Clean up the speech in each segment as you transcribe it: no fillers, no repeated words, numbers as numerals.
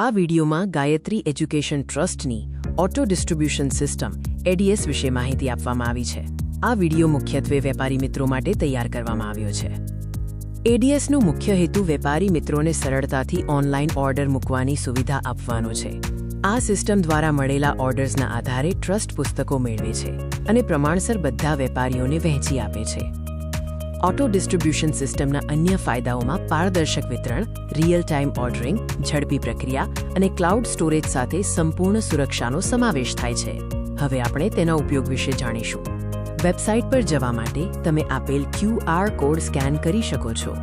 આ વિડીયોમાં ગાયત્રી એજ્યુકેશન ટ્રસ્ટની ઓટો ડિસ્ટ્રીબ્યુશન સિસ્ટમ એડીએસ વિશે માહિતી આપવામાં આવી છે. આ વિડીયો મુખ્યત્વે વેપારી મિત્રો માટે તૈયાર કરવામાં આવ્યો છે. એડીએસનો મુખ્ય હેતુ વેપારી મિત્રોને સરળતાથી ઓનલાઈન ઓર્ડર મૂકવાની સુવિધા આપવાનો છે. આ સિસ્ટમ દ્વારા મળેલા ઓર્ડર્સના આધારે ટ્રસ્ટ પુસ્તકો મેળવે છે અને પ્રમાણસર બધા વેપારીઓને વહેંચી આપે છે. ઓટો ડિસ્ટ્રીબ્યુશન સિસ્ટમના અન્ય ફાયદાઓમાં પારદર્શક વિતરણ, રિયલ ટાઈમ ઓર્ડરિંગ, ઝડપી પ્રક્રિયા અને ક્લાઉડ સ્ટોરેજ સાથે સંપૂર્ણ સુરક્ષાનો સમાવેશ થાય છે. હવે આપણે તેના ઉપયોગ વિશે જાણીશું. વેબસાઇટ પર જવા માટે તમે આપેલ QR કોડ સ્કેન કરી શકો છો.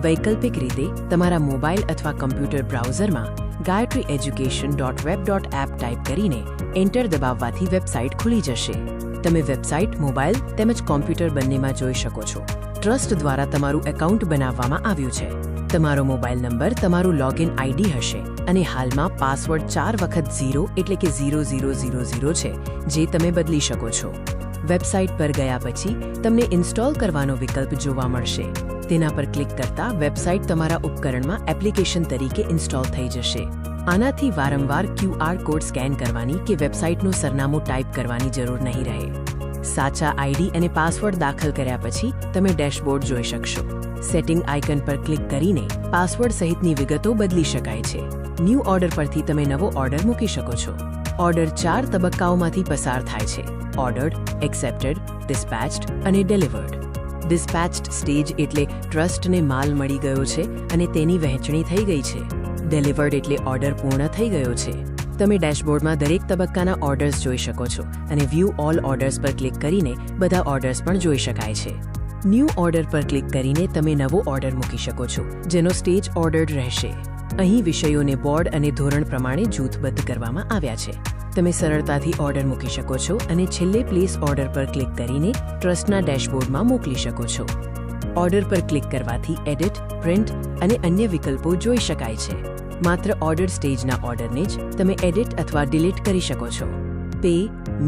વૈકલ્પિક રીતે તમારા મોબાઈલ અથવા કમ્પ્યુટર બ્રાઉઝરમાં gayatrieducation.web.app ટાઈપ કરીને એન્ટર દબાવવાથી વેબસાઇટ ખુલી જશે. તમે વેબસાઇટ મોબાઈલ તેમજ કોમ્પ્યુટર બંનેમાં જોઈ શકો છો. ટ્રસ્ટ દ્વારા તમારું એકાઉન્ટ બનાવવામાં આવ્યું છે. તમારો મોબાઈલ નંબર તમારું લોગિન આઈડી હશે અને હાલમાં પાસવર્ડ 4 વખત 0 એટલે કે 0000 છે, જે તમે બદલી શકો છો. વેબસાઇટ પર ગયા પછી તમને ઇન્સ્ટોલ કરવાનો વિકલ્પ જોવા મળશે. તેના પર ક્લિક કરતા વેબસાઇટ તમારા ઉપકરણમાં એપ્લિકેશન તરીકે ઇન્સ્ટોલ થઈ જશે. આનાથી વારંવાર QR કોડ સ્કેન કરવાની કે વેબસાઇટનું સરનામું ટાઈપ કરવાની જરૂર નહીં રહે. સાચા આઈડી અને પાસવર્ડ દાખલ કર્યા પછી તમે ડેશબોર્ડ જોઈ શકશો. સેટિંગ આઇકન પર ક્લિક કરીને પાસવર્ડ સહિતની વિગતો બદલી શકાય છે. ન્યૂ ઓર્ડર પરથી તમે નવો ઓર્ડર મૂકી શકો છો. ઓર્ડર 4 તબક્કાઓમાંથી પસાર થાય છે: ઓર્ડર્ડ, એક્સેપ્ટેડ, ડિસ્પેચ્ડ અને ડિલિવર્ડ. ડિસ્પેચ્ડ સ્ટેજ એટલે ટ્રસ્ટને માલ મળી ગયો છે અને તેની વહેંચણી થઈ ગઈ છે. ડિલિવર્ડ એટલે ઓર્ડર પૂર્ણ થઈ ગયો છે. તમે ડેશબોર્ડમાં દરેક તબક્કાના ઓર્ડર્સ જોઈ શકો છો અને વ્યૂ ઓલ ઓર્ડર્સ પર ક્લિક કરીને બધા ઓર્ડર્સ પણ જોઈ શકાય છે. ન્યૂ ઓર્ડર પર ક્લિક કરીને તમે નવો ઓર્ડર મૂકી શકો છો, જેનો સ્ટેજ ઓર્ડર્ડ રહેશે. અહીં વિષયોને બોર્ડ અને ધોરણ પ્રમાણે જૂથબદ્ધ કરવામાં આવ્યા છે. તમે સરળતાથી ઓર્ડર મૂકી શકો છો અને છેલ્લે પ્લેસ ઓર્ડર પર ક્લિક કરીને ટ્રસ્ટના ડેશબોર્ડમાં મોકલી શકો છો. ઓર્ડર પર ક્લિક કરવાથી એડિટ, પ્રિન્ટ અને અન્ય વિકલ્પો જોઈ શકાય છે. માત્ર ઓર્ડર સ્ટેજના ઓર્ડરને જ તમે એડિટ અથવા ડિલીટ કરી શકો છો. પે,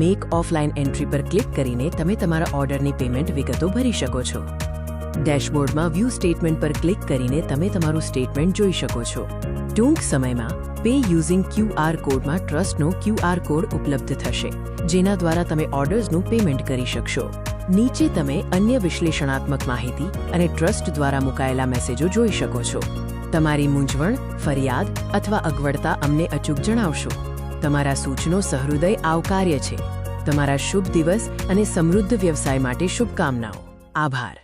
મેક ઓફલાઈન એન્ટ્રી પર ક્લિક કરીને તમે તમારા ઓર્ડરની પેમેન્ટ વિગતો ભરી શકો છો. ડેશબોર્ડમાં વ્યૂ સ્ટેટમેન્ટ પર ક્લિક કરીને તમે તમારું સ્ટેટમેન્ટ જોઈ શકો છો. ટૂંક સમયમાં પે યુઝિંગ QR કોડમાં ટ્રસ્ટનો QR કોડ ઉપલબ્ધ થશે, જેના દ્વારા તમે ઓર્ડર્સનું પેમેન્ટ કરી શકશો. નીચે તમે અન્ય વિશ્લેષણાત્મક માહિતી અને ટ્રસ્ટ દ્વારા મુકાયેલા મેસેજો જોઈ શકો છો. તમારી મૂંઝવણ, ફરિયાદ અથવા અગવડતા અમને અચૂક જણાવશો. તમારા સૂચનો સહૃદય આવકાર્ય છે. તમારા શુભ દિવસ અને સમૃદ્ધ વ્યવસાય માટે શુભકામનાઓ. આભાર.